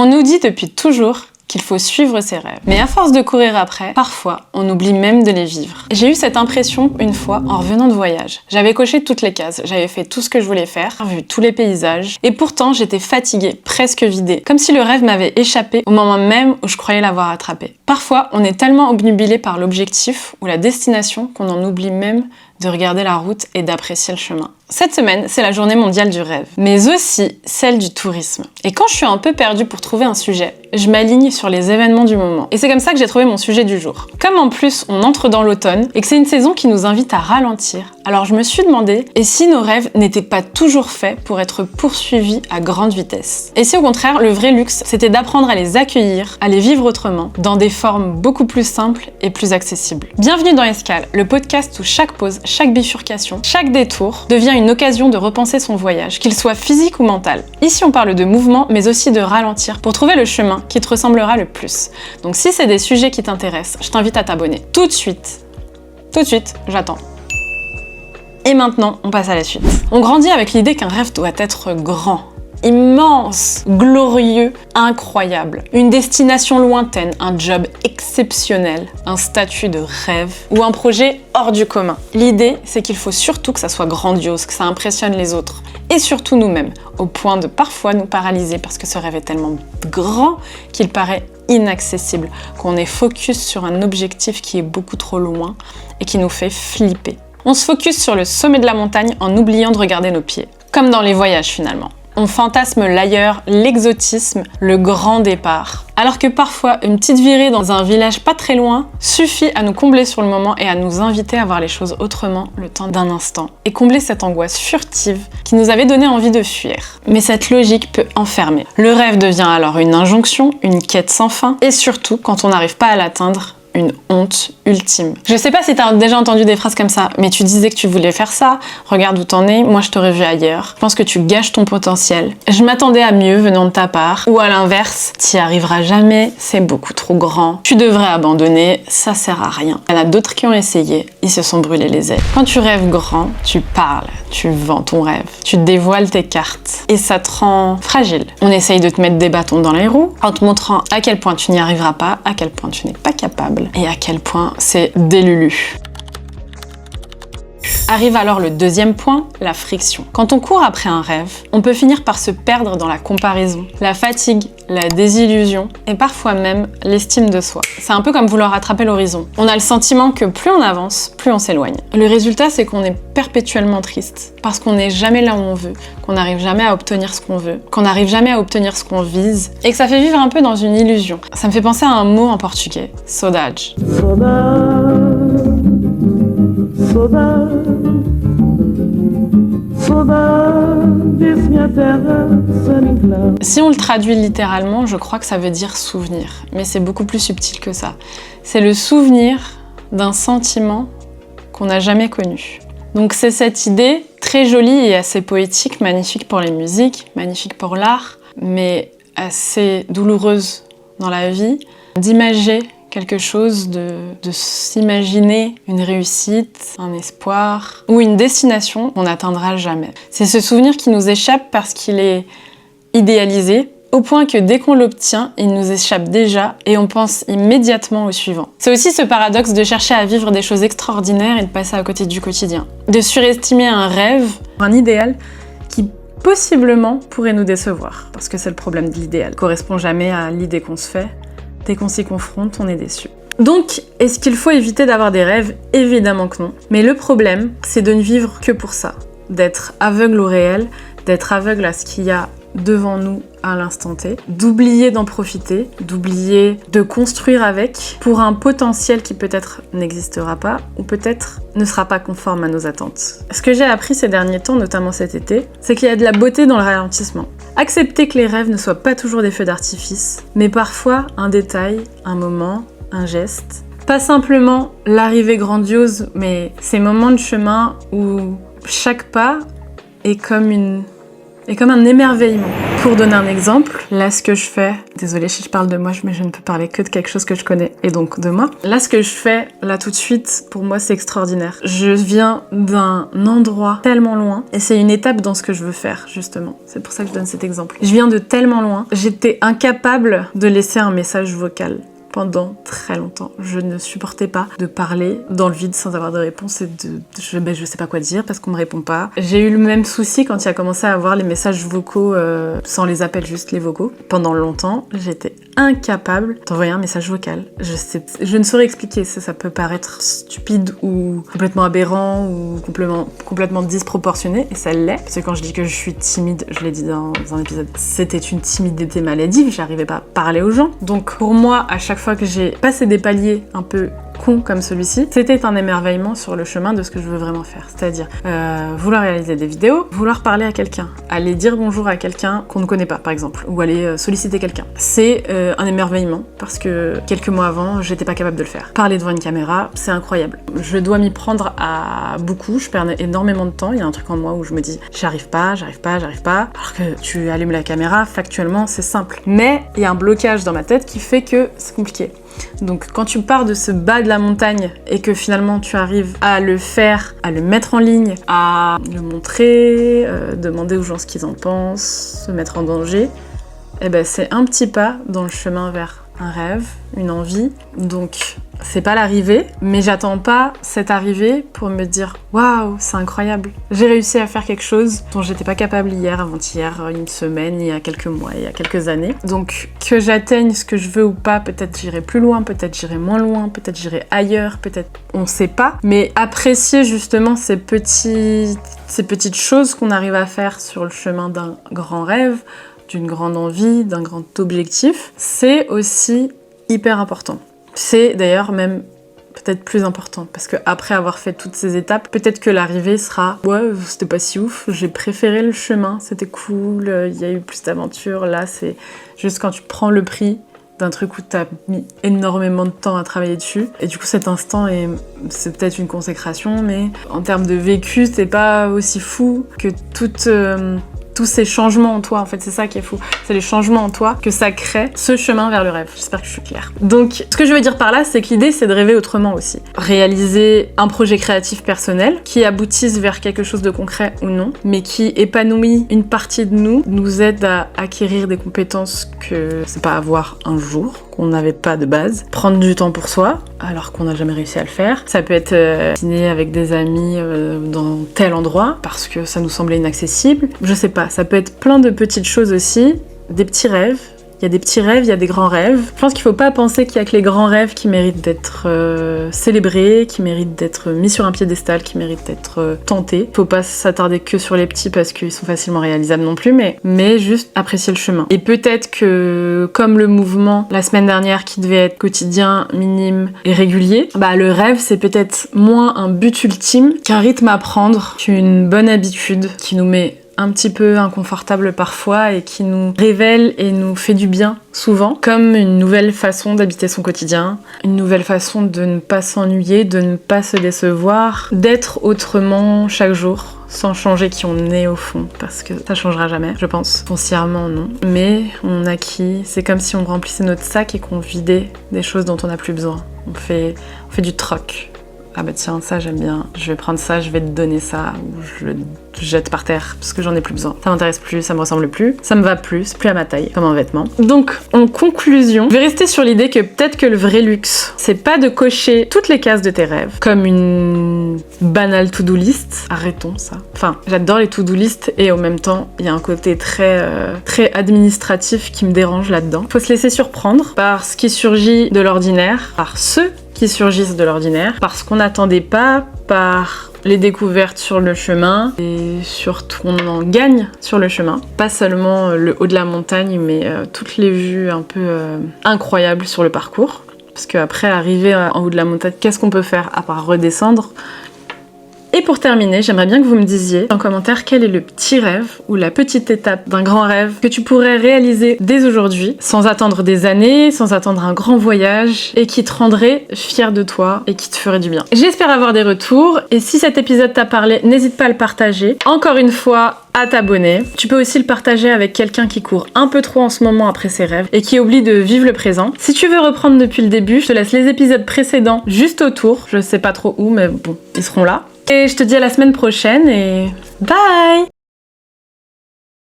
On nous dit depuis toujours qu'il faut suivre ses rêves. Mais à force de courir après, parfois, on oublie même de les vivre. J'ai eu cette impression une fois en revenant de voyage. J'avais coché toutes les cases, j'avais fait tout ce que je voulais faire, vu tous les paysages, et pourtant j'étais fatiguée, presque vidée, comme si le rêve m'avait échappé au moment même où je croyais l'avoir attrapé. Parfois, on est tellement obnubilé par l'objectif ou la destination qu'on en oublie même de regarder la route et d'apprécier le chemin. Cette semaine, c'est la journée mondiale du rêve, mais aussi celle du tourisme. Et quand je suis un peu perdue pour trouver un sujet, je m'aligne sur les événements du moment. Et c'est comme ça que j'ai trouvé mon sujet du jour. Comme en plus on entre dans l'automne et que c'est une saison qui nous invite à ralentir, alors je me suis demandé, et si nos rêves n'étaient pas toujours faits pour être poursuivis à grande vitesse? Et si au contraire, le vrai luxe, c'était d'apprendre à les accueillir, à les vivre autrement, dans des formes beaucoup plus simples et plus accessibles. Bienvenue dans Escale, le podcast où chaque pause, chaque bifurcation, chaque détour devient une occasion de repenser son voyage, qu'il soit physique ou mental. Ici on parle de mouvement, mais aussi de ralentir pour trouver le chemin qui te ressemblera le plus. Donc si c'est des sujets qui t'intéressent, je t'invite à t'abonner tout de suite. Tout de suite, j'attends. Et maintenant, on passe à la suite. On grandit avec l'idée qu'un rêve doit être grand, immense, glorieux, incroyable. Une destination lointaine, un job exceptionnel, un statut de rêve ou un projet hors du commun. L'idée, c'est qu'il faut surtout que ça soit grandiose, que ça impressionne les autres et surtout nous-mêmes, au point de parfois nous paralyser parce que ce rêve est tellement grand qu'il paraît inaccessible, qu'on est focus sur un objectif qui est beaucoup trop loin et qui nous fait flipper. On se focus sur le sommet de la montagne en oubliant de regarder nos pieds, comme dans les voyages finalement. On fantasme l'ailleurs, l'exotisme, le grand départ. Alors que parfois, une petite virée dans un village pas très loin suffit à nous combler sur le moment et à nous inviter à voir les choses autrement le temps d'un instant. Et combler cette angoisse furtive qui nous avait donné envie de fuir. Mais cette logique peut enfermer. Le rêve devient alors une injonction, une quête sans fin, et surtout, quand on n'arrive pas à l'atteindre, une honte ultime. Je sais pas si t'as déjà entendu des phrases comme ça, mais tu disais que tu voulais faire ça, regarde où t'en es, moi je t'aurais vu ailleurs, je pense que tu gâches ton potentiel, je m'attendais à mieux venant de ta part, ou à l'inverse, t'y arriveras jamais, c'est beaucoup trop grand, tu devrais abandonner, ça sert à rien. Il y en a d'autres qui ont essayé, ils se sont brûlés les ailes. Quand tu rêves grand, tu parles, tu vends ton rêve, tu dévoiles tes cartes, et ça te rend fragile. On essaye de te mettre des bâtons dans les roues, en te montrant à quel point tu n'y arriveras pas, à quel point tu n'es pas capable, et à quel point c'est délulu. Arrive alors le deuxième point, la friction. Quand on court après un rêve, on peut finir par se perdre dans la comparaison, la fatigue, la désillusion et parfois même l'estime de soi. C'est un peu comme vouloir attraper l'horizon. On a le sentiment que plus on avance, plus on s'éloigne. Le résultat, c'est qu'on est perpétuellement triste parce qu'on n'est jamais là où on veut, qu'on n'arrive jamais à obtenir ce qu'on veut, qu'on n'arrive jamais à obtenir ce qu'on vise et que ça fait vivre un peu dans une illusion. Ça me fait penser à un mot en portugais, saudade. Si on le traduit littéralement, je crois que ça veut dire souvenir, mais c'est beaucoup plus subtil que ça. C'est le souvenir d'un sentiment qu'on n'a jamais connu. Donc c'est cette idée très jolie et assez poétique, magnifique pour les musiques, magnifique pour l'art, mais assez douloureuse dans la vie, d'imager quelque chose, de s'imaginer une réussite, un espoir ou une destination qu'on n'atteindra jamais. C'est ce souvenir qui nous échappe parce qu'il est idéalisé, au point que dès qu'on l'obtient, il nous échappe déjà et on pense immédiatement au suivant. C'est aussi ce paradoxe de chercher à vivre des choses extraordinaires et de passer à côté du quotidien. De surestimer un rêve, un idéal qui possiblement pourrait nous décevoir, parce que c'est le problème de l'idéal. Il correspond jamais à l'idée qu'on se fait. Dès qu'on s'y confronte, on est déçu. Donc, est-ce qu'il faut éviter d'avoir des rêves? Évidemment que non. Mais le problème, c'est de ne vivre que pour ça. D'être aveugle au réel, d'être aveugle à ce qu'il y a devant nous à l'instant T, d'oublier d'en profiter, d'oublier de construire avec pour un potentiel qui peut-être n'existera pas ou peut-être ne sera pas conforme à nos attentes. Ce que j'ai appris ces derniers temps, notamment cet été, c'est qu'il y a de la beauté dans le ralentissement. Accepter que les rêves ne soient pas toujours des feux d'artifice, mais parfois un détail, un moment, un geste. Pas simplement l'arrivée grandiose, mais ces moments de chemin où chaque pas est comme un émerveillement. Pour donner un exemple, là ce que je fais, désolée si je parle de moi, mais je ne peux parler que de quelque chose que je connais et donc de moi. Là ce que je fais, là tout de suite, pour moi c'est extraordinaire. Je viens d'un endroit tellement loin et c'est une étape dans ce que je veux faire justement. C'est pour ça que je donne cet exemple. Je viens de tellement loin, j'étais incapable de laisser un message vocal. Pendant très longtemps, je ne supportais pas de parler dans le vide sans avoir de réponse et je sais pas quoi dire parce qu'on me répond pas. J'ai eu le même souci quand il a commencé à avoir les messages vocaux sans les appels, juste les vocaux. Pendant longtemps, j'étais incapable d'envoyer un message vocal. Je ne saurais expliquer, ça peut paraître stupide ou complètement aberrant ou complètement disproportionné et ça l'est. Parce que quand je dis que je suis timide, je l'ai dit dans un épisode, c'était une timidité maladive, j'arrivais pas à parler aux gens. Donc pour moi, à chaque fois que j'ai passé des paliers un peu cons comme celui-ci, c'était un émerveillement sur le chemin de ce que je veux vraiment faire. C'est-à-dire vouloir réaliser des vidéos, vouloir parler à quelqu'un, aller dire bonjour à quelqu'un qu'on ne connaît pas par exemple, ou aller solliciter quelqu'un. C'est un émerveillement parce que quelques mois avant, j'étais pas capable de le faire. Parler devant une caméra, c'est incroyable. Je dois m'y prendre à beaucoup, je perds énormément de temps, il y a un truc en moi où je me dis j'arrive pas, alors que tu allumes la caméra, factuellement c'est simple. Mais il y a un blocage dans ma tête qui fait que c'est compliqué. Donc quand tu pars de ce bas de la montagne et que finalement tu arrives à le faire, à le mettre en ligne, à le montrer, demander aux gens ce qu'ils en pensent, se mettre en danger, eh ben c'est un petit pas dans le chemin vers un rêve, une envie. Donc c'est pas l'arrivée, mais j'attends pas cette arrivée pour me dire waouh, c'est incroyable. J'ai réussi à faire quelque chose dont j'étais pas capable hier, avant-hier, une semaine, il y a quelques mois, il y a quelques années. Donc que j'atteigne ce que je veux ou pas, peut-être j'irai plus loin, peut-être j'irai moins loin, peut-être j'irai ailleurs, peut-être on sait pas. Mais apprécier justement ces petites choses qu'on arrive à faire sur le chemin d'un grand rêve, d'une grande envie, d'un grand objectif, c'est aussi hyper important. C'est d'ailleurs même peut-être plus important parce que après avoir fait toutes ces étapes, peut-être que l'arrivée sera ouais, c'était pas si ouf, j'ai préféré le chemin, c'était cool, il y a eu plus d'aventures. Là, c'est juste quand tu prends le prix d'un truc où t'as mis énormément de temps à travailler dessus et du coup cet instant c'est peut-être une consécration, mais en termes de vécu, c'est pas aussi fou que tous ces changements en toi, en fait, c'est ça qui est fou. C'est les changements en toi que ça crée ce chemin vers le rêve. J'espère que je suis claire. Donc, ce que je veux dire par là, c'est que l'idée, c'est de rêver autrement aussi. Réaliser un projet créatif personnel qui aboutisse vers quelque chose de concret ou non, mais qui épanouit une partie de nous aide à acquérir des compétences que c'est pas avoir un jour, qu'on n'avait pas de base. Prendre du temps pour soi, alors qu'on n'a jamais réussi à le faire. Ça peut être dîner avec des amis dans tel endroit, parce que ça nous semblait inaccessible. Je sais pas, ça peut être plein de petites choses aussi, des petits rêves. Il y a des petits rêves, il y a des grands rêves. Je pense qu'il faut pas penser qu'il y a que les grands rêves qui méritent d'être célébrés, qui méritent d'être mis sur un piédestal, qui méritent d'être tentés. Faut pas s'attarder que sur les petits parce qu'ils sont facilement réalisables non plus, mais juste apprécier le chemin. Et peut-être que, comme le mouvement la semaine dernière qui devait être quotidien, minime et régulier, bah le rêve c'est peut-être moins un but ultime qu'un rythme à prendre, qu'une bonne habitude qui nous met un petit peu inconfortable parfois et qui nous révèle et nous fait du bien souvent, comme une nouvelle façon d'habiter son quotidien, une nouvelle façon de ne pas s'ennuyer, de ne pas se décevoir, d'être autrement chaque jour, sans changer qui on est au fond, parce que ça changera jamais, je pense. Foncièrement, non. Mais on acquit, c'est comme si on remplissait notre sac et qu'on vidait des choses dont on n'a plus besoin. On fait du troc. Ah bah tiens, ça j'aime bien, je vais prendre ça, je vais te donner ça, ou je le jette par terre parce que j'en ai plus besoin. Ça m'intéresse plus, ça me ressemble plus, ça me va plus, c'est plus à ma taille, comme un vêtement. Donc, en conclusion, je vais rester sur l'idée que peut-être que le vrai luxe, c'est pas de cocher toutes les cases de tes rêves, comme une banale to-do list. Arrêtons ça. Enfin, j'adore les to-do list et en même temps, il y a un côté très administratif qui me dérange là-dedans. Faut se laisser surprendre par ce qui surgit de l'ordinaire, par ceux qui surgissent de l'ordinaire, parce qu'on n'attendait pas, par les découvertes sur le chemin, et surtout on en gagne sur le chemin. Pas seulement le haut de la montagne, mais toutes les vues un peu incroyables sur le parcours. Parce qu'après, arriver en haut de la montagne, qu'est-ce qu'on peut faire à part redescendre ? Et pour terminer, j'aimerais bien que vous me disiez en commentaire quel est le petit rêve ou la petite étape d'un grand rêve que tu pourrais réaliser dès aujourd'hui, sans attendre des années, sans attendre un grand voyage, et qui te rendrait fier de toi et qui te ferait du bien. J'espère avoir des retours, et si cet épisode t'a parlé, n'hésite pas à le partager. Encore une fois, à t'abonner. Tu peux aussi le partager avec quelqu'un qui court un peu trop en ce moment après ses rêves et qui oublie de vivre le présent. Si tu veux reprendre depuis le début, je te laisse les épisodes précédents juste autour. Je sais pas trop où, mais bon, ils seront là. Et je te dis à la semaine prochaine et bye!